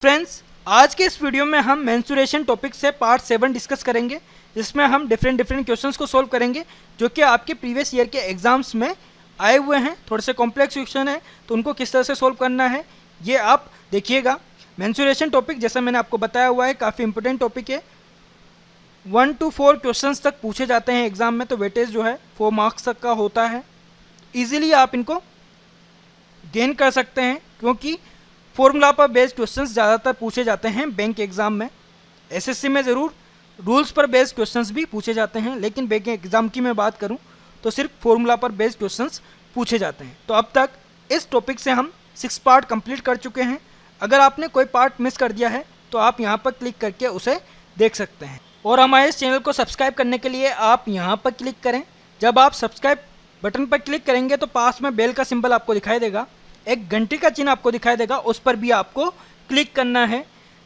Friends, आज के इस वीडियो में हम मेंसुरेशन टॉपिक से पार्ट 7 डिस्कस करेंगे, जिसमें हम डिफरेंट क्वेश्चंस को सोल्व करेंगे जो कि आपके प्रीवियस ईयर के एग्जाम्स में आए हुए हैं। थोड़े से कॉम्प्लेक्स क्वेश्चन है तो उनको किस तरह से सोल्व करना है ये आप देखिएगा। मेंसुरेशन टॉपिक जैसा मैंने आपको बताया हुआ है काफ़ी इंपॉर्टेंट टॉपिक है। 1 to 4 क्वेश्चंस तक पूछे जाते हैं एग्जाम में, तो वेटेज जो है 4 मार्क्स तक का होता है। ईजिली आप इनको गेन कर सकते हैं क्योंकि फॉर्मूला पर बेस्ड क्वेश्चंस ज़्यादातर पूछे जाते हैं बैंक एग्ज़ाम में। एसएससी में ज़रूर रूल्स पर बेस्ड क्वेश्चंस भी पूछे जाते हैं, लेकिन बैंक एग्ज़ाम की मैं बात करूं तो सिर्फ फॉर्मूला पर बेस्ड क्वेश्चंस पूछे जाते हैं। तो अब तक इस टॉपिक से हम 6 पार्ट कंप्लीट कर चुके हैं। अगर आपने कोई पार्ट मिस कर दिया है तो आप यहाँ पर क्लिक करके उसे देख सकते हैं। और हमारे इस चैनल को सब्सक्राइब करने के लिए आप यहाँ पर क्लिक करें। जब आप सब्सक्राइब बटन पर क्लिक करेंगे तो पास में बेल का सिंबल आपको दिखाई देगा, एक घंटे का चिन्ह आपको दिखाई देगा, उस पर भी आपको क्लिक करना है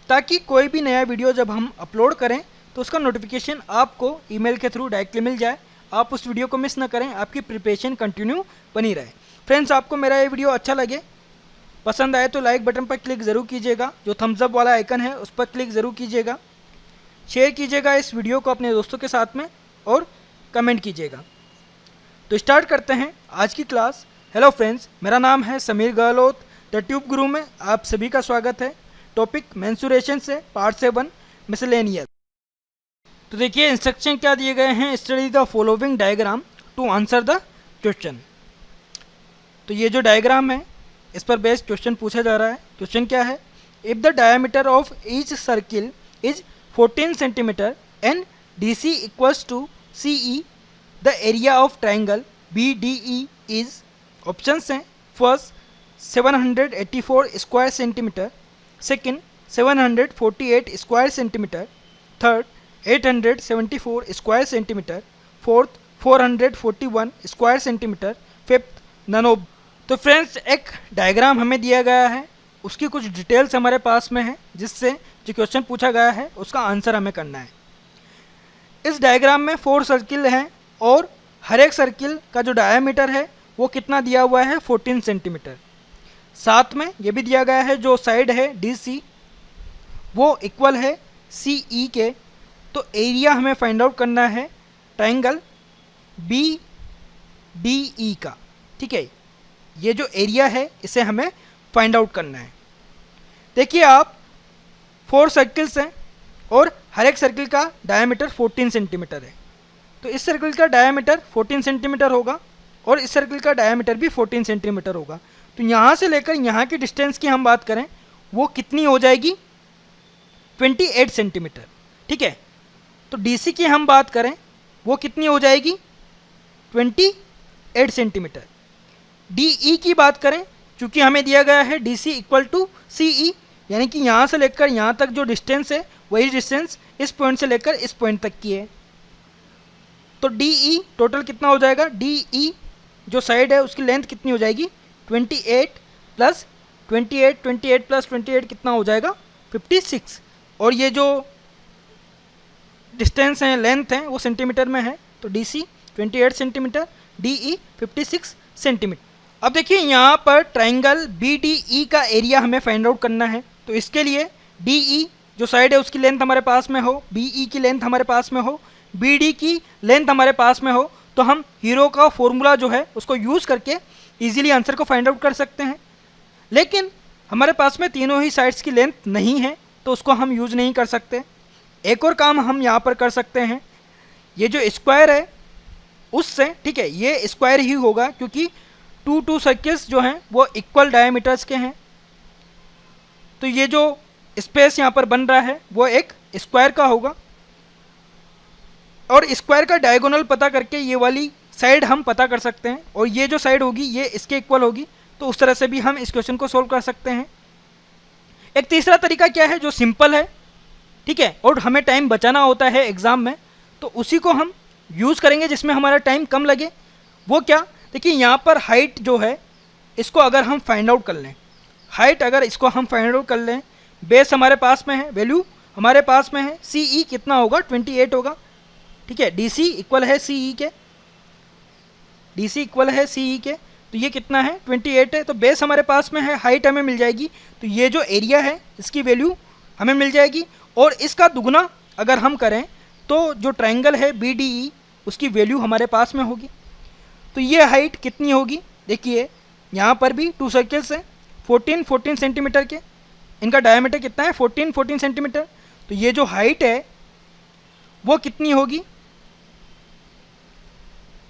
ताकि कोई भी नया वीडियो जब हम अपलोड करें तो उसका नोटिफिकेशन आपको ईमेल के थ्रू डायरेक्टली मिल जाए। आप उस वीडियो को मिस ना करें, आपकी प्रिपरेशन कंटिन्यू बनी रहे। फ्रेंड्स, आपको मेरा ये वीडियो अच्छा लगे, पसंद आए तो लाइक बटन पर क्लिक ज़रूर कीजिएगा, जो थम्स अप वाला आइकन है उस पर क्लिक ज़रूर कीजिएगा, शेयर कीजिएगा इस वीडियो को अपने दोस्तों के साथ में और कमेंट कीजिएगा। तो स्टार्ट करते हैं आज की क्लास। हेलो फ्रेंड्स, मेरा नाम है समीर गहलोत। द ट्यूब गुरु में आप सभी का स्वागत है। टॉपिक मेंसुरेशन से पार्ट 7 मिसलेनियस। तो देखिए इंस्ट्रक्शन क्या दिए गए हैं। Study the following diagram to answer the question. तो ये जो डायग्राम है इस पर बेस्ड क्वेश्चन पूछा जा रहा है। क्वेश्चन क्या है? If the diameter of each circle is 14 centimetre and D C equals to C E, the area of triangle B D E is. Options हैं, first 784 square centimetre, second 748 square centimetre, third 874 square centimetre, fourth 441 square centimetre, fifth none of. तो friends, एक diagram हमें दिया गया है, उसकी कुछ details हमारे पास में है, जिससे जो क्वेश्चन पूछा गया है उसका आंसर हमें करना है। इस डायग्राम में 4 सर्किल हैं और हर एक सर्किल का जो डायमीटर है वो कितना दिया हुआ है? 14 सेंटीमीटर। साथ में ये भी दिया गया है जो साइड है डी सी वो इक्वल है सी ई के। तो एरिया हमें फाइंड आउट करना है ट्राइंगल बी डी ई का। ठीक है, ये जो एरिया है इसे हमें फाइंड आउट करना है। देखिए आप 4 सर्किल्स हैं और हर एक सर्किल का डायमीटर 14 सेंटीमीटर है। तो इस सर्किल का डायमीटर 14 सेंटीमीटर होगा और इस सर्किल का डायमीटर भी 14 सेंटीमीटर होगा। तो यहाँ से लेकर यहाँ की डिस्टेंस की हम बात करें वो कितनी हो जाएगी? 28 सेंटीमीटर। ठीक है, तो डीसी की हम बात करें वो कितनी हो जाएगी? 28 सेंटीमीटर। डीई की बात करें, चूँकि हमें दिया गया है डीसी इक्वल टू सीई, यानी कि यहाँ से लेकर यहाँ तक जो डिस्टेंस है वही डिस्टेंस इस पॉइंट से लेकर इस पॉइंट तक की है। तो डीई टोटल कितना हो जाएगा? डीई जो साइड है उसकी लेंथ कितनी हो जाएगी? 28 प्लस 28, 28 प्लस 28 कितना हो जाएगा? 56। और ये जो डिस्टेंस है, लेंथ है, वो सेंटीमीटर में है। तो D C 28 centimetre, D E 56 centimetre. अब देखिए यहाँ पर ट्राइंगल बी डी ई का एरिया हमें फाइंड आउट करना है। तो इसके लिए डी ई जो साइड है उसकी लेंथ हमारे पास में हो, बी ई की लेंथ हमारे पास में हो, बी डी की लेंथ हमारे पास में हो, तो हम हीरो का फॉर्मूला जो है उसको यूज़ करके इजीली आंसर को फाइंड आउट कर सकते हैं। लेकिन हमारे पास में तीनों ही साइड्स की लेंथ नहीं है तो उसको हम यूज़ नहीं कर सकते। एक और काम हम यहाँ पर कर सकते हैं, ये जो स्क्वायर है उससे, ठीक है, ये स्क्वायर ही होगा क्योंकि 2 सर्किल्स जो हैं वो इक्वल डायमीटर्स के हैं। तो ये जो स्पेस यहाँ पर बन रहा है वो एक स्क्वायर का होगा और स्क्वायर का डायगोनल पता करके ये वाली साइड हम पता कर सकते हैं और ये जो साइड होगी ये इसके इक्वल होगी। तो उस तरह से भी हम इस क्वेश्चन को सोल्व कर सकते हैं। एक तीसरा तरीका क्या है जो सिंपल है, ठीक है, और हमें टाइम बचाना होता है एग्जाम में, तो उसी को हम यूज़ करेंगे जिसमें हमारा टाइम कम लगे। वो क्या? देखिए यहाँ पर हाइट जो है इसको अगर हम फाइंड आउट कर लें, हाइट अगर इसको हम फाइंड आउट कर लें, बेस हमारे पास में है, वैल्यू हमारे पास में है, सी ई कितना होगा? 28 होगा। ठीक है, डी सी इक्वल है सी ई के, डी सी इक्वल है सी ई के। तो ये कितना है 28 है। तो बेस हमारे पास में है, हाइट हमें मिल जाएगी, तो ये जो एरिया है इसकी वैल्यू हमें मिल जाएगी। और इसका दुगना अगर हम करें तो जो ट्रायंगल है BDE उसकी वैल्यू हमारे पास में होगी। तो ये हाइट कितनी होगी, देखिए यहाँ पर भी 2 सर्कल्स हैं 14 सेंटीमीटर के, इनका डायमीटर कितना है 14 सेंटीमीटर। तो ये जो हाइट है वो कितनी होगी,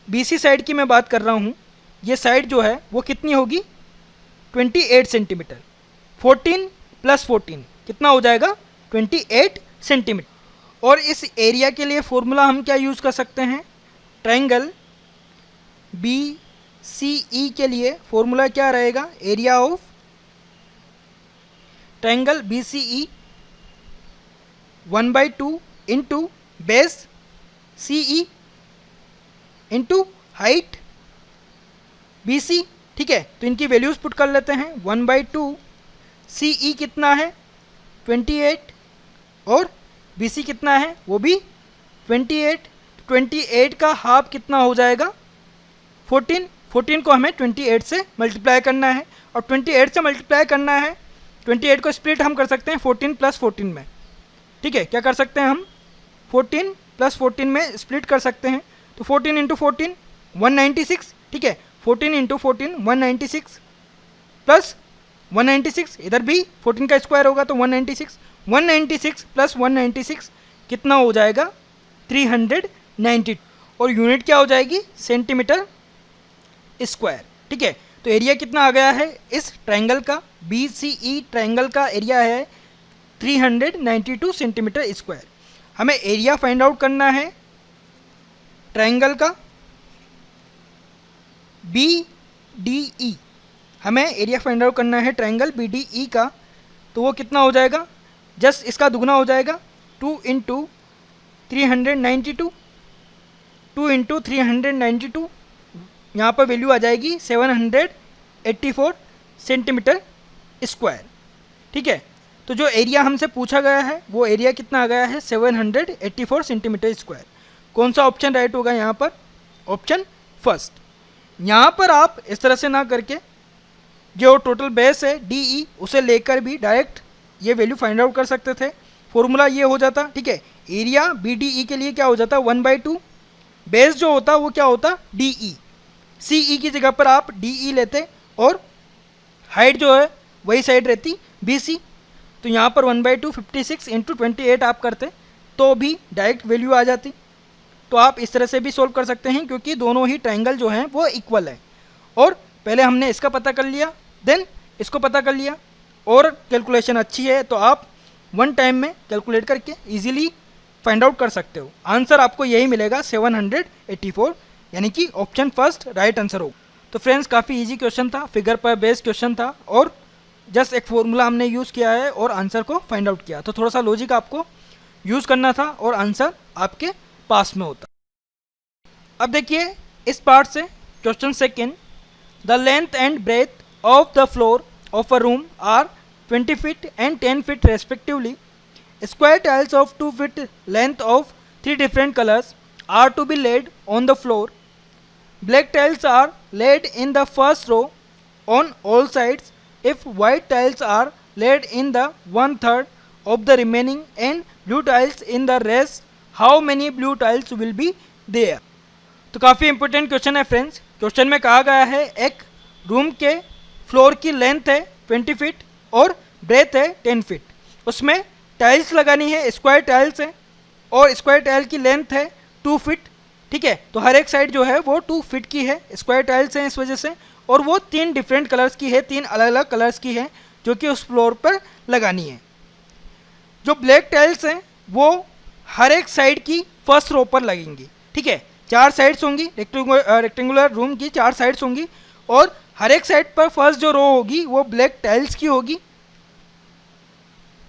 BC साइड की मैं बात कर रहा हूँ, ये साइड जो है वो कितनी होगी 28 सेंटीमीटर। 14 + 14 कितना हो जाएगा 28 सेंटीमीटर। और इस एरिया के लिए फॉर्मूला हम क्या यूज़ कर सकते हैं, ट्रायंगल BCE के लिए फॉर्मूला क्या रहेगा, area of triangle BCE 1/2 into base CE into height BC। ठीक है, तो इनकी वैल्यूज़ पुट कर लेते हैं। 1/2 CE कितना है 28 और BC कितना है वो भी 28। 28 का हाफ कितना हो जाएगा 14। 14 को हमें 28 से मल्टीप्लाई करना है, और 28 से मल्टीप्लाई करना है, 28 को स्प्लिट हम कर सकते हैं 14 + 14 में। ठीक है, क्या कर सकते हैं हम 14 + 14 में स्प्लिट कर सकते हैं। तो 14 × 14 196। ठीक है, 14 × 14 196 प्लस 196, इधर भी 14 का स्क्वायर होगा तो 196 + 196 कितना हो जाएगा 390, और यूनिट क्या हो जाएगी सेंटीमीटर स्क्वायर। ठीक है, तो एरिया कितना आ गया है इस ट्रायंगल का, BCE ट्रायंगल का एरिया है 392 सेंटीमीटर स्क्वायर। हमें एरिया फाइंड आउट करना है ट्रायंगल का BDE, हमें एरिया फाइंड आउट करना है ट्रायंगल BDE का। तो वो कितना हो जाएगा, जस्ट इसका दुगना हो जाएगा 2 × 392, 2 × 392, यहाँ पर वैल्यू आ जाएगी 784 सेंटीमीटर स्क्वायर। ठीक है, तो जो एरिया हमसे पूछा गया है वो एरिया कितना आ गया है 784 सेंटीमीटर स्क्वायर। कौन सा ऑप्शन राइट होगा यहाँ पर, ऑप्शन फर्स्ट। यहाँ पर आप इस तरह से ना करके जो टोटल बेस है DE उसे लेकर भी डायरेक्ट ये वैल्यू फाइंड आउट कर सकते थे। फॉर्मूला ये हो जाता, ठीक है, एरिया BDE के लिए क्या हो जाता 1/2, बेस जो होता वो क्या होता DE, CE की जगह पर आप DE लेते और हाइट जो है वही साइड रहती BC। तो यहाँ पर 1/2 56 × 28 आप करते तो भी डायरेक्ट वैल्यू आ जाती। तो आप इस तरह से भी सोल्व कर सकते हैं, क्योंकि दोनों ही ट्रायंगल जो हैं वो इक्वल है। और पहले हमने इसका पता कर लिया, देन इसको पता कर लिया, और कैलकुलेशन अच्छी है तो आप वन टाइम में कैलकुलेट करके इजीली फाइंड आउट कर सकते हो। आंसर आपको यही मिलेगा 784, यानी कि ऑप्शन फर्स्ट राइट आंसर हो। तो फ्रेंड्स काफ़ी इजी क्वेश्चन था, फिगर पर बेस्ड क्वेश्चन था, और जस्ट एक फॉर्मूला हमने यूज़ किया है और आंसर को फाइंड आउट किया। तो थोड़ा सा लॉजिक आपको यूज़ करना था और आंसर आपके पास में होता। अब देखिए इस पार्ट से question second, the length and breadth of the floor of a room are 20 feet and 10 feet respectively. Square tiles of 2 feet length of 3 different colors are to be laid on the floor. Black tiles are laid in the first row on all sides. If white tiles are laid in the 1/3 of the remaining and blue tiles in the rest, how many blue tiles will be there? तो काफ़ी important question है friends. Question में कहा गया है एक room के floor की लेंथ है 20 फीट और ब्रेथ है 10 फीट, उसमें टाइल्स लगानी है, स्क्वायर टाइल्स है, और स्क्वायर टाइल की लेंथ है 2 फीट। ठीक है, तो हर एक साइड जो है वो 2 फीट की है, स्क्वायर टाइल्स हैं इस वजह से, और वो 3 डिफरेंट कलर्स की है, 3 अलग अलग कलर्स की है जो कि उस फ्लोर पर लगानी है। जो ब्लैक टाइल्स हैं वो हर एक साइड की फर्स्ट रो पर लगेंगी। ठीक है, 4 साइड्स होंगी, रेक्टेंगुलर रूम की 4 साइड्स होंगी, और हर एक साइड पर फर्स्ट जो रो होगी वो ब्लैक टाइल्स की होगी।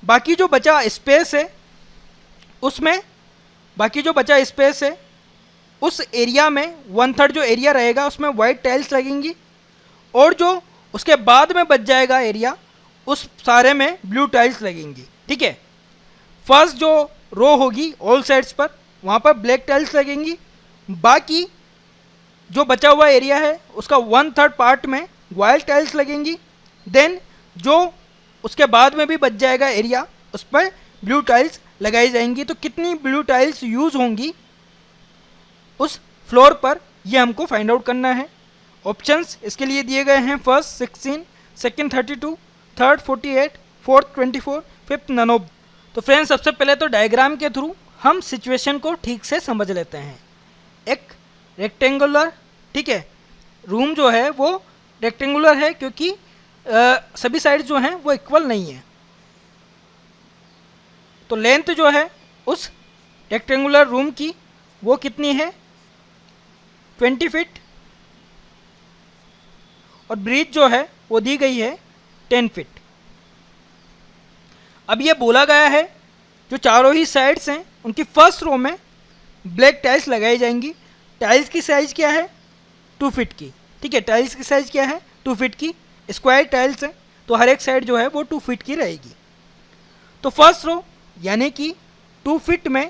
बाकी जो बचा स्पेस है उसमें, बाकी जो बचा स्पेस है उस एरिया में 1/3 जो एरिया रहेगा उसमें वाइट टाइल्स लगेंगी, और जो उसके बाद में बच जाएगा एरिया उस सारे में ब्लू टाइल्स लगेंगी। ठीक है, फर्स्ट जो रो होगी ऑल साइड्स पर वहाँ पर ब्लैक टाइल्स लगेंगी, बाकी जो बचा हुआ एरिया है उसका 1/3 पार्ट में वाइट टाइल्स लगेंगी। देन जो उसके बाद में भी बच जाएगा एरिया, उस पर ब्लू टाइल्स लगाई जाएंगी। तो कितनी ब्लू टाइल्स यूज़ होंगी उस फ्लोर पर, ये हमको फाइंड आउट करना है। ऑप्शंस इसके लिए दिए गए हैं, first 16, second 32, third 48, fourth 24, fifth none of. तो फ्रेंड्स सबसे पहले तो डायग्राम के थ्रू हम सिचुएशन को ठीक से समझ लेते हैं। एक रेक्टेंगुलर, ठीक है, रूम जो है वो रेक्टेंगुलर है क्योंकि सभी साइड जो हैं वो इक्वल नहीं है। तो लेंथ जो है उस रेक्टेंगुलर रूम की वो कितनी है, 20 फीट, और ब्रीथ जो है वो दी गई है 10 फीट। अब ये बोला गया है जो चारों ही साइड्स हैं उनकी फर्स्ट रो में ब्लैक टाइल्स लगाई जाएंगी। टाइल्स की साइज़ क्या है, 2 फीट की, ठीक है, टाइल्स की साइज़ क्या है, 2 फीट की। स्क्वायर टाइल्स है तो हर एक साइड जो है वो 2 फीट की रहेगी। तो फर्स्ट रो यानी कि 2 फीट में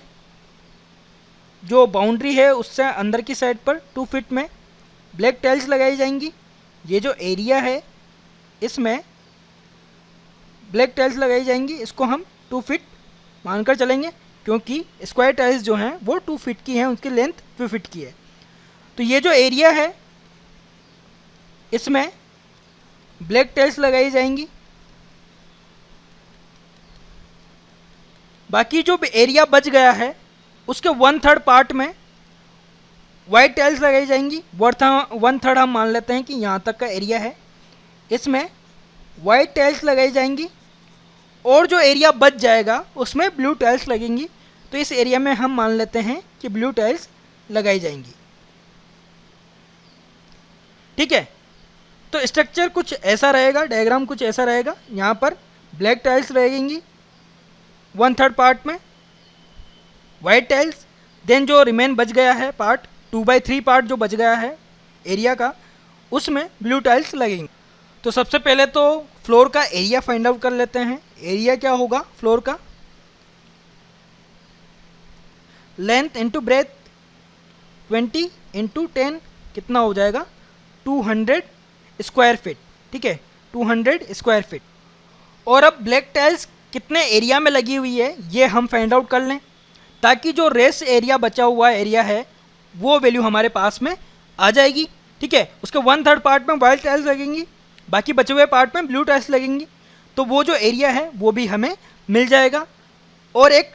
जो बाउंड्री है उससे अंदर की साइड पर 2 फीट में ब्लैक टाइल्स लगाई जाएंगी। ये जो एरिया है इसमें ब्लैक टाइल्स लगाई जाएंगी, इसको हम 2 फीट मानकर चलेंगे क्योंकि स्क्वायर टाइल्स जो हैं वो 2 फीट की हैं, उनकी लेंथ 2 फीट की है। तो ये जो एरिया है इसमें ब्लैक टाइल्स लगाई जाएंगी। बाकी जो एरिया बच गया है उसके 1/3 पार्ट में वाइट टाइल्स लगाई जाएंगी। 1/3 हम मान लेते हैं कि यहाँ तक का एरिया है, इसमें वाइट टाइल्स लगाई जाएंगी और जो एरिया बच जाएगा उसमें ब्लू टाइल्स लगेंगी। तो इस एरिया में हम मान लेते हैं कि ब्लू टाइल्स लगाई जाएंगी, ठीक है। तो स्ट्रक्चर कुछ ऐसा रहेगा, डायग्राम कुछ ऐसा रहेगा। यहाँ पर ब्लैक टाइल्स लगेंगी 1/3 पार्ट में, वाइट टाइल्स, देन जो रिमेन बच गया है पार्ट 2/3 पार्ट जो बच गया है एरिया का, उसमें ब्लू टाइल्स लगेंगी। तो सबसे पहले तो फ्लोर का एरिया फाइंड आउट कर लेते हैं। एरिया क्या होगा फ्लोर का, लेंथ इंटू ब्रेथ 20 इंटू 10 कितना हो जाएगा, 200 स्क्वायर फीट, ठीक है, 200 स्क्वायर फीट। और अब ब्लैक टाइल्स कितने एरिया में लगी हुई है ये हम फाइंड आउट कर लें, ताकि जो रेस्ट एरिया बचा हुआ एरिया है वो वैल्यू हमारे पास में आ जाएगी, ठीक है। उसके 1/3 पार्ट में वाइट टाइल्स लगेंगी, बाकी बचे हुए पार्ट में ब्लू टाइल्स लगेंगी। तो वो जो एरिया है वो भी हमें मिल जाएगा। और एक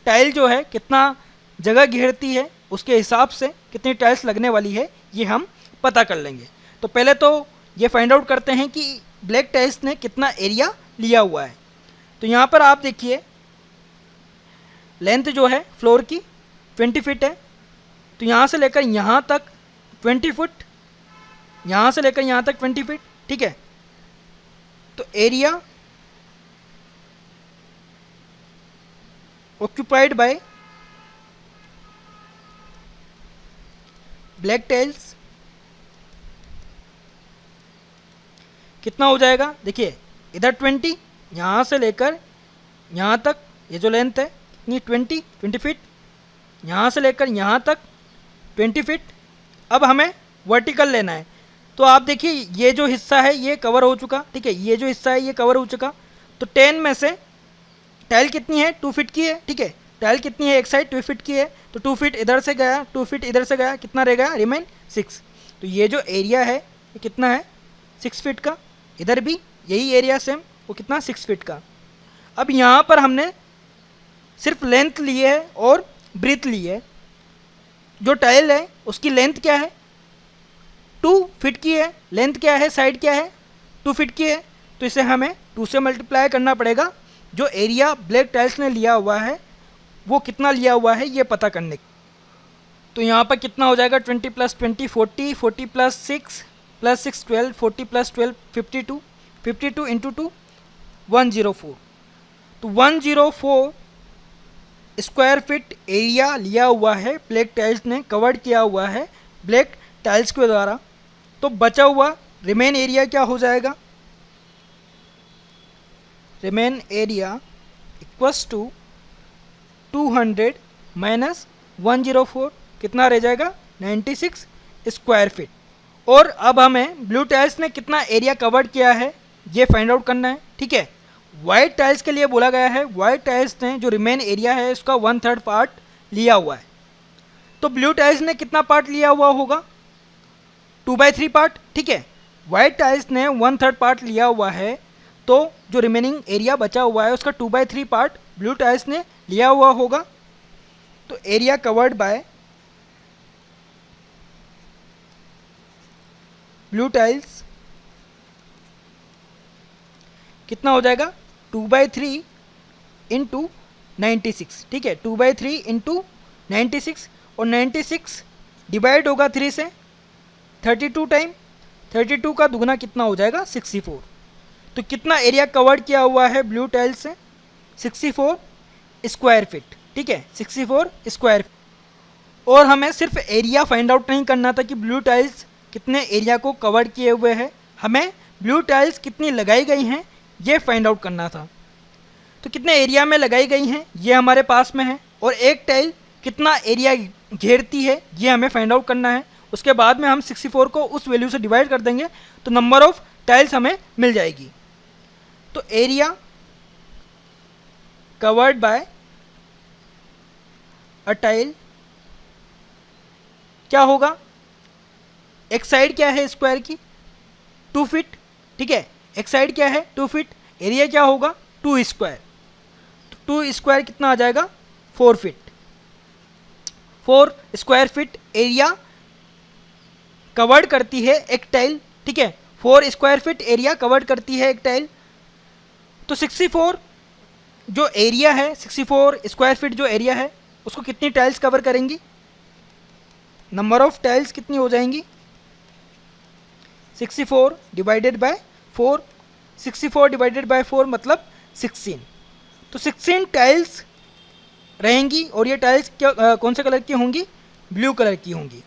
टाइल जो है कितना जगह घेरती है उसके हिसाब से कितनी टाइल्स लगने वाली है ये हम पता कर लेंगे। तो पहले तो ये फाइंड आउट करते हैं कि ब्लैक टाइल्स ने कितना एरिया लिया हुआ है। तो यहाँ पर आप देखिए लेंथ जो है फ्लोर की 20 फीट है, तो यहाँ से लेकर यहाँ तक 20 फुट, यहाँ से लेकर यहाँ तक 20 फीट, ठीक है। तो area occupied by black tiles कितना हो जाएगा, देखिए इधर 20, यहाँ से लेकर यहाँ तक ये जो लेंथ है कितनी 20 फीट, यहाँ से लेकर यहाँ तक 20 फीट। अब हमें वर्टिकल लेना है। तो आप देखिए ये जो हिस्सा है ये कवर हो चुका, ठीक है, ये जो हिस्सा है ये कवर हो चुका। तो 10 में से टाइल कितनी है, 2 फीट की है, ठीक है, टाइल कितनी है एक साइड 2 फीट की है, तो 2 फीट इधर से गया, 2 फीट इधर से गया, कितना रह गया, रिमेन 6। तो ये जो एरिया है ये कितना है 6 फीट का, इधर भी यही एरिया सेम, वो कितना 6 फीट का। अब यहाँ पर हमने सिर्फ लेंथ ली है और ब्रीथ ली है। जो टाइल है उसकी लेंथ क्या है 2 फीट की है, लेंथ क्या है साइड क्या है 2 फीट की है। तो इसे हमें 2 से मल्टीप्लाई करना पड़ेगा। जो एरिया ब्लैक टाइल्स ने लिया हुआ है वो कितना लिया हुआ है ये पता करने। तो यहाँ पर कितना हो जाएगा 20 + 20 40, 40 + 6 + 6 12, 40 + 12 52, 52 × 2 104। तो 104 स्क्वायर फीट एरिया लिया हुआ है ब्लैक टाइल्स ने, कवर्ड किया हुआ है ब्लैक टाइल्स के द्वारा। तो बचा हुआ रिमेन एरिया क्या हो जाएगा, रिमेन एरिया इक्वल्स टू 200 - 104 कितना रह जाएगा 96 स्क्वायर फीट। और अब हमें ब्लू टाइल्स ने कितना एरिया कवर्ड किया है ये फाइंड आउट करना है, ठीक है। वाइट टाइल्स के लिए बोला गया है, वाइट टाइल्स ने जो रिमेन एरिया है उसका 1/3 पार्ट लिया हुआ है। तो ब्लू टाइल्स ने कितना पार्ट लिया हुआ होगा? 2/3 पार्ट, ठीक है। वाइट टाइल्स ने 1/3 पार्ट लिया हुआ है, तो जो रिमेनिंग एरिया बचा हुआ है उसका 2/3 पार्ट ब्लू टाइल्स ने लिया हुआ होगा। तो area covered by blue tiles कितना हो जाएगा? 2/3 इंटू 96, ठीक है। 2/3 इंटू 96, और 96 डिवाइड होगा 3 से 32 टाइम। 32 का दुगना कितना हो जाएगा? 64। तो कितना एरिया कवर्ड किया हुआ है ब्लू टाइल्स से? 64 स्क्वायर फीट, ठीक है। 64 स्क्वायर फीट। और हमें सिर्फ एरिया फाइंड आउट नहीं करना था कि ब्लू टाइल्स कितने एरिया को कवर किए हुए हैं, हमें ब्लू टाइल्स कितनी लगाई गई हैं ये फाइंड आउट करना था। तो कितने एरिया में लगाई गई हैं ये हमारे पास में है, और एक टाइल कितना एरिया घेरती है ये हमें फाइंड आउट करना है। उसके बाद में हम 64 को उस वैल्यू से डिवाइड कर देंगे तो नंबर ऑफ टाइल्स हमें मिल जाएगी। तो area covered by a tile क्या होगा? एक साइड क्या है स्क्वायर की? 2 फीट, ठीक है। एक साइड क्या है? 2 फीट। एरिया क्या होगा? 2 स्क्वायर। तो 2 स्क्वायर कितना आ जाएगा? 4 feet. 4 square feet area covered करती है एक टाइल, ठीक है। 4 स्क्वायर फीट एरिया कवर्ड करती है एक टाइल। तो 64 जो एरिया है, 64 स्क्वायर फीट जो एरिया है उसको कितनी टाइल्स कवर करेंगी? नंबर ऑफ टाइल्स कितनी हो जाएंगी? 64 डिवाइडेड बाय 4। 64 डिवाइडेड बाय 4 मतलब 16। तो 16 टाइल्स रहेंगी, और ये टाइल्स कौन से कलर की होंगी? ब्लू कलर की होंगी।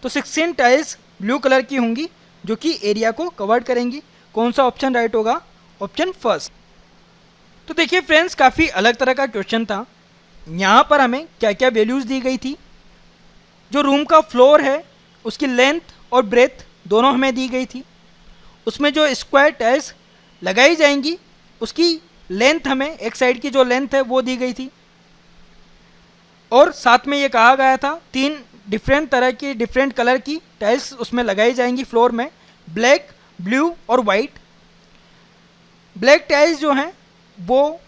तो 16 टाइल्स ब्लू कलर की होंगी जो कि एरिया को कवर करेंगी। कौन सा ऑप्शन राइट होगा? Option first. तो देखिए फ्रेंड्स, काफ़ी अलग तरह का क्वेश्चन था। यहाँ पर हमें क्या क्या वैल्यूज़ दी गई थी। जो रूम का फ्लोर है उसकी लेंथ और ब्रेथ दोनों हमें दी गई थी। उसमें जो स्क्वायर टाइल्स लगाई जाएंगी उसकी लेंथ हमें, एक साइड की जो लेंथ है वो दी गई थी। और साथ में ये कहा गया था 3 डिफरेंट तरह की, डिफरेंट कलर की टाइल्स उसमें लगाई जाएंगी फ्लोर में, ब्लैक, ब्लू और वाइट। ब्लैक टाइल्स जो हैं वो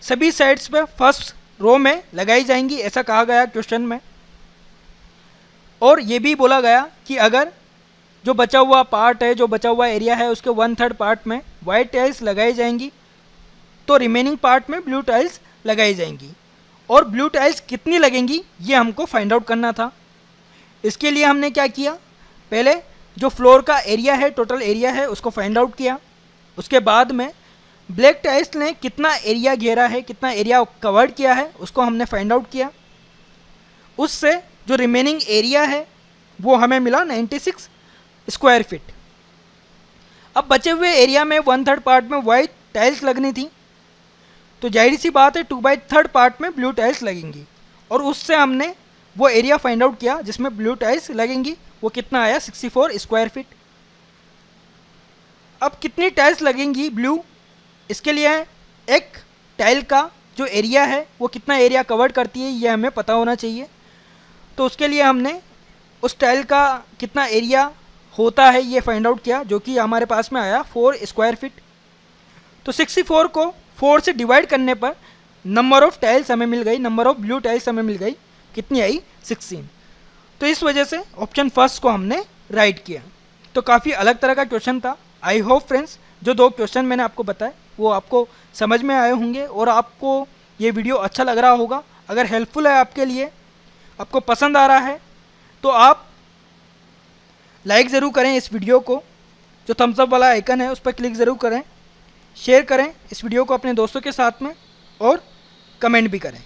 सभी साइड्स पे फर्स्ट रो में लगाई जाएंगी, ऐसा कहा गया क्वेश्चन में। और ये भी बोला गया कि अगर जो बचा हुआ पार्ट है, जो बचा हुआ एरिया है उसके 1/3 पार्ट में वाइट टाइल्स लगाई जाएंगी, तो रिमेनिंग पार्ट में ब्लू टाइल्स लगाई जाएंगी। और ब्लू टाइल्स कितनी लगेंगी ये हमको फाइंड आउट करना था। इसके लिए हमने क्या किया? पहले जो फ्लोर का एरिया है, टोटल एरिया है, उसको फाइंड आउट किया। उसके बाद में ब्लैक टाइल्स ने कितना एरिया घेरा है, कितना एरिया कवर्ड किया है, उसको हमने फाइंड आउट किया। उससे जो रिमेनिंग एरिया है वो हमें मिला 96 स्क्वायर फीट। अब बचे हुए एरिया में 1/3 पार्ट में वाइट टाइल्स लगनी थी, तो जाहिर सी बात है 2/3 पार्ट में ब्लू टाइल्स लगेंगी। और उससे हमने वो एरिया फाइंड आउट किया जिसमें ब्लू टाइल्स लगेंगी। वो कितना आया? 64 स्क्वायर फीट। अब कितनी टाइल्स लगेंगी ब्लू, इसके लिए एक टाइल का जो एरिया है वो कितना एरिया कवर करती है ये हमें पता होना चाहिए। तो उसके लिए हमने उस टाइल का कितना एरिया होता है ये फाइंड आउट किया, जो कि हमारे पास में आया 4 स्क्वायर फीट। तो 64 को 4 से डिवाइड करने पर नंबर ऑफ टाइल्स हमें मिल गई, नंबर ऑफ ब्लू टाइल्स हमें मिल गई, कितनी आई? 16। तो इस वजह से ऑप्शन फर्स्ट को हमने राइट किया। तो काफ़ी अलग तरह का क्वेश्चन था। आई होप फ्रेंड्स जो 2 क्वेश्चन मैंने आपको बताए वो आपको समझ में आए होंगे और आपको ये वीडियो अच्छा लग रहा होगा। अगर हेल्पफुल है आपके लिए, आपको पसंद आ रहा है, तो आप लाइक ज़रूर करें इस वीडियो को। जो थम्स अप वाला आइकन है उस पर क्लिक ज़रूर करें, शेयर करें इस वीडियो को अपने दोस्तों के साथ में, और कमेंट भी करें।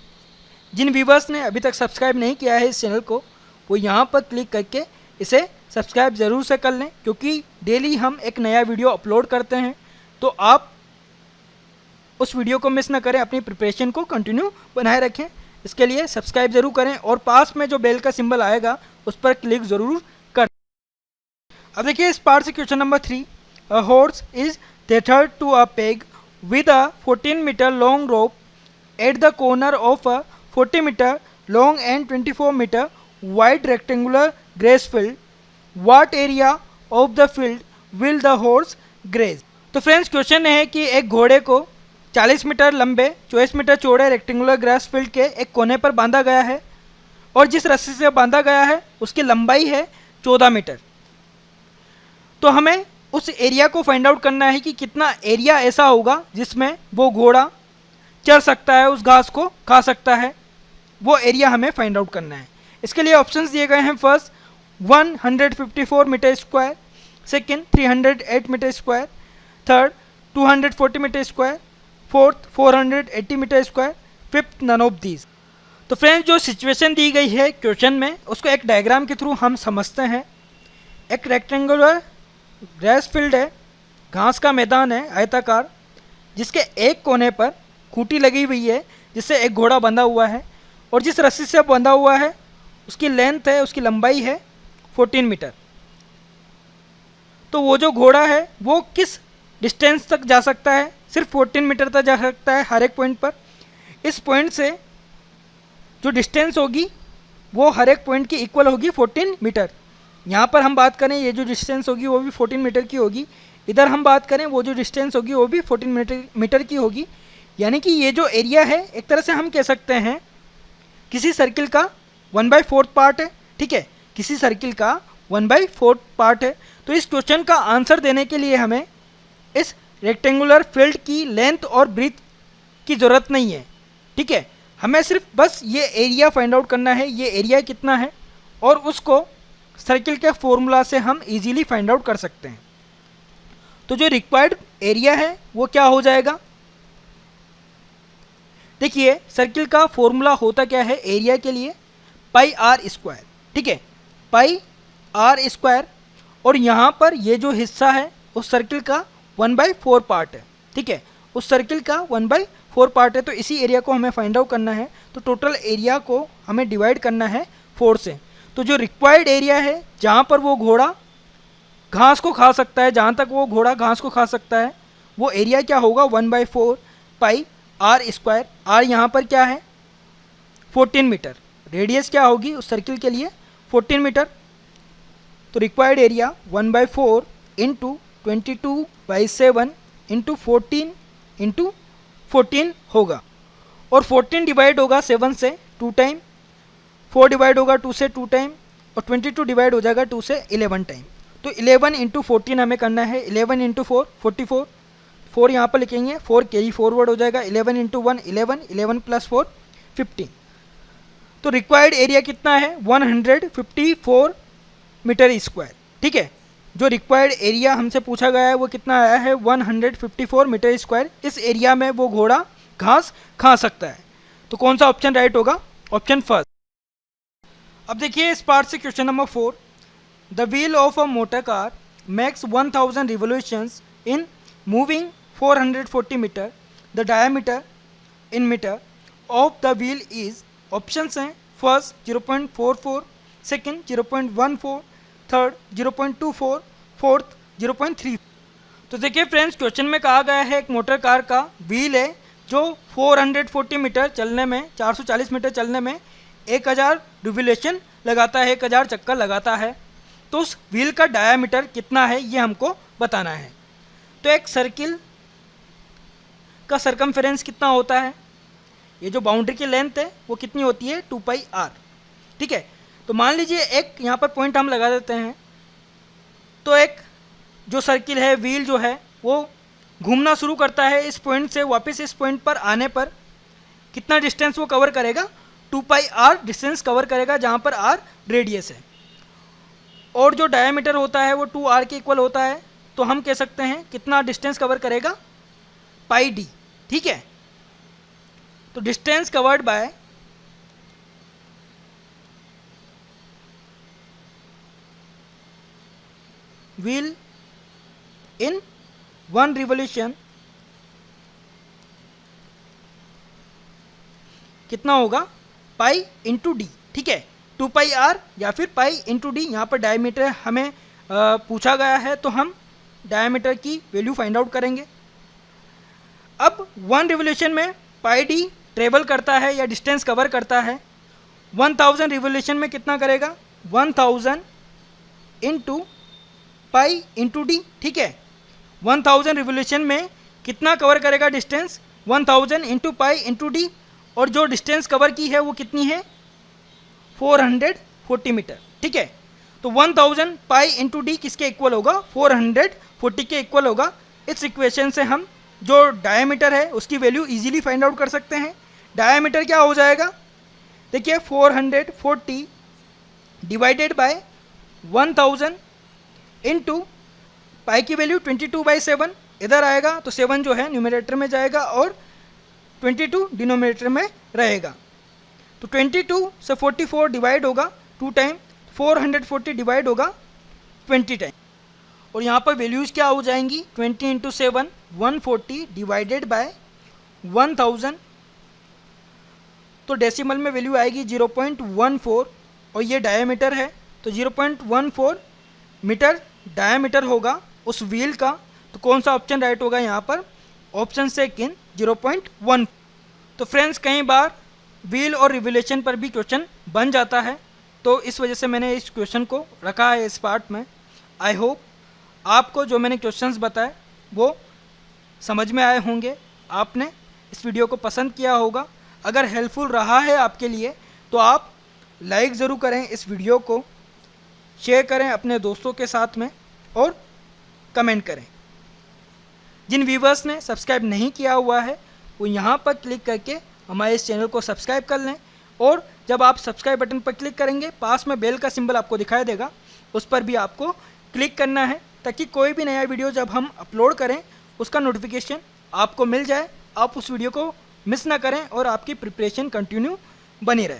जिन व्यूवर्स ने अभी तक सब्सक्राइब नहीं किया है इस चैनल को, वो यहाँ पर क्लिक करके इसे सब्सक्राइब ज़रूर से कर लें, क्योंकि डेली हम एक नया वीडियो अपलोड करते हैं। तो आप उस वीडियो को मिस ना करें, अपनी प्रिपरेशन को कंटिन्यू बनाए रखें। इसके लिए सब्सक्राइब जरूर करें और पास में जो बेल का सिंबल आएगा उस पर क्लिक जरूर करें। अब देखिए इस पार्ट से question number 3, a horse is tethered to a peg with a 14-meter long rope at the corner of a 40-meter long and 24-meter wide rectangular grass field. What area of the field will the horse graze? तो friends question है कि एक घोड़े को 40 metre लंबे 24 metre चौड़े rectangular grass field के एक कोने पर बांधा गया है और जिस रस्सी से बांधा गया है उसकी लंबाई है 14 मीटर। तो हमें उस एरिया को फाइंड आउट करना है कि कितना एरिया ऐसा होगा जिसमें वो घोड़ा चढ़ सकता है, उस घास को खा सकता है, वो एरिया हमें फाइंड आउट करना है। इसके लिए ऑप्शंस दिए गए हैं। First 154 metre square, second 308 metre square, third 240 metre square, fourth 480 metre square, fifth none of these. तो फ्रेंड्स जो सिचुएशन दी गई है क्वेश्चन में उसको एक डायग्राम के थ्रू हम समझते हैं। एक रेक्टेंगुलर ग्रास फील्ड है, घास का मैदान है आयताकार, जिसके एक कोने पर खूंटी लगी हुई है जिससे एक घोड़ा बंधा हुआ है और जिस रस्सी से बंधा हुआ है उसकी लेंथ है, उसकी लंबाई है 14 मीटर। तो वो जो घोड़ा है वो किस डिस्टेंस तक जा सकता है? सिर्फ 14 मीटर तक जा सकता है हर एक पॉइंट पर। इस पॉइंट से जो डिस्टेंस होगी वो हर एक पॉइंट की इक्वल होगी 14 मीटर। यहाँ पर हम बात करें ये जो डिस्टेंस होगी वो भी 14 मीटर की होगी, इधर हम बात करें वो जो डिस्टेंस होगी वो भी 14 मीटर की होगी। यानी कि ये जो एरिया है एक तरह से हम कह सकते हैं किसी सर्किल का 1/4 पार्ट है। ठीक है, किसी सर्किल का 1/4 पार्ट है। तो इस क्वेश्चन का आंसर देने के लिए हमें इस रेक्टेंगुलर फील्ड की लेंथ और ब्रीथ की ज़रूरत नहीं है। ठीक है, हमें सिर्फ बस ये एरिया फाइंड आउट करना है, ये एरिया कितना है, और उसको सर्किल के फॉर्मूला से हम इजीली फाइंड आउट कर सकते हैं। तो जो रिक्वायर्ड एरिया है वो क्या हो जाएगा? देखिए सर्किल का फॉर्मूला होता क्या है एरिया के लिए? पाई आर स्क्वायर। ठीक है, पाई आर स्क्वायर, और यहाँ पर ये जो हिस्सा है उस सर्किल का 1/4 पार्ट है। ठीक है, उस सर्किल का 1/4 पार्ट है। तो इसी एरिया को हमें फाइंड आउट करना है। तो टोटल एरिया को हमें डिवाइड करना है 4 से। तो जो रिक्वायर्ड एरिया है जहाँ पर वो घोड़ा घास को खा सकता है, जहाँ तक वो घोड़ा घास को खा सकता है, वो एरिया क्या होगा? 1/4 पाई आर स्क्वायर। आर यहाँ पर क्या है? 14 मीटर। रेडियस क्या होगी उस सर्किल के लिए? 14 मीटर। तो required area 1/4 into 22/7 into 14 into 14 होगा, और 14 डिवाइड होगा 7 से 2 टाइम, 4 डिवाइड होगा 2 से 2 टाइम, और 22 डिवाइड हो जाएगा 2 से 11 टाइम। तो 11 इंटू 14 हमें करना है। 11 इंटू 4 44, 4 यहाँ पर लिखेंगे, 4 कैरी फॉरवर्ड हो जाएगा। 11 इंटू 1 11, 11 प्लस 4 15। तो रिक्वायर्ड एरिया कितना है? 154 मीटर स्क्वायर। ठीक है, जो रिक्वायर्ड एरिया हमसे पूछा गया है वो कितना आया है? 154 मीटर स्क्वायर। इस एरिया में वो घोड़ा घास खा सकता है। तो कौन सा ऑप्शन राइट होगा? Option first. अब देखिए इस पार्ट से question number 4, the wheel of a motor car makes 1000 revolutions in moving 440 metre. The diameter in metre of the wheel is, options हैं फर्स्ट 0.44, सेकंड 0.14, थर्ड 0.24, फोर्थ 0.3। तो देखिए friends question में कहा गया है एक मोटर कार का व्हील है जो 440 मीटर चलने में, 440 मीटर चलने में 1000 रिवोल्यूशन लगाता है, 1000 चक्कर लगाता है। तो उस व्हील का डायामीटर कितना है ये हमको बताना है। तो एक सर्किल का सरकमफेरेंस कितना होता है? ये जो बाउंड्री की लेंथ है वो कितनी होती है? 2 पाई आर। ठीक है, तो मान लीजिए एक यहाँ पर पॉइंट हम लगा देते हैं। तो एक जो सर्किल है, व्हील जो है वो घूमना शुरू करता है इस पॉइंट से, वापस इस पॉइंट पर आने पर कितना डिस्टेंस वो कवर करेगा? 2 पाई आर डिस्टेंस कवर करेगा, जहाँ पर आर रेडियस है, और जो डायमीटर होता है वो 2r के इक्वल होता है। तो हम कह सकते हैं कितना डिस्टेंस कवर करेगा? पाई डी। ठीक है, तो distance covered by wheel in 1 revolution कितना होगा? पाई इंटू डी, ठीक है, 2 पाई आर या फिर पाई इंटू डी। यहाँ पर डायमीटर हमें पूछा गया है तो हम डायमीटर की वैल्यू फाइंड आउट करेंगे। अब 1 रिवोल्यूशन में पाई डी ट्रेवल करता है या डिस्टेंस कवर करता है। 1000 रिवोल्यूशन में कितना करेगा, 1000 इंटू पाई इंटू डी, ठीक है। 1000 रिवोल्यूशन में कितना कवर करेगा distance, 1000 into pi into D, और जो डिस्टेंस कवर की है वो कितनी है, 440 मीटर, ठीक है। तो 1000 पाई इंटू डी किसके इक्वल होगा, 440 के इक्वल होगा। इस इक्वेशन से हम जो डायमीटर है उसकी वैल्यू इजीली फाइंड आउट कर सकते हैं। डायमीटर क्या हो जाएगा, देखिए 440 डिवाइडेड बाय 1000 इंटू पाई की वैल्यू 22/7 इधर आएगा, तो 7 जो है न्यूमरेटर में जाएगा और 22 डिनोमिनेटर में रहेगा। तो 22 से 44 डिवाइड होगा 2 टाइम, 440 डिवाइड होगा 20 टाइम, और यहाँ पर वैल्यूज़ क्या हो जाएंगी, 20 इंटू 7 140 डिवाइडेड बाय 1000, तो डेसिमल में वैल्यू आएगी 0.14, और ये डायमीटर है तो 0.14 मीटर डायमीटर होगा उस व्हील का। तो कौन सा ऑप्शन राइट होगा यहाँ पर, ऑप्शन सेकंड 0.1। तो फ्रेंड्स कई बार व्हील और रिवोल्यूशन पर भी क्वेश्चन बन जाता है, तो इस वजह से मैंने इस क्वेश्चन को रखा है इस पार्ट में। आई होप आपको जो मैंने क्वेश्चंस बताए वो समझ में आए होंगे, आपने इस वीडियो को पसंद किया होगा। अगर हेल्पफुल रहा है आपके लिए तो आप लाइक ज़रूर करें इस वीडियो को, शेयर करें अपने दोस्तों के साथ में और कमेंट करें। जिन व्यूवर्स ने सब्सक्राइब नहीं किया हुआ है वो यहाँ पर क्लिक करके हमारे इस चैनल को सब्सक्राइब कर लें, और जब आप सब्सक्राइब बटन पर क्लिक करेंगे पास में बेल का सिंबल आपको दिखाई देगा, उस पर भी आपको क्लिक करना है ताकि कोई भी नया वीडियो जब हम अपलोड करें उसका नोटिफिकेशन आपको मिल जाए, आप उस वीडियो को मिस ना करें और आपकी प्रिपरेशन कंटिन्यू बनी रहे।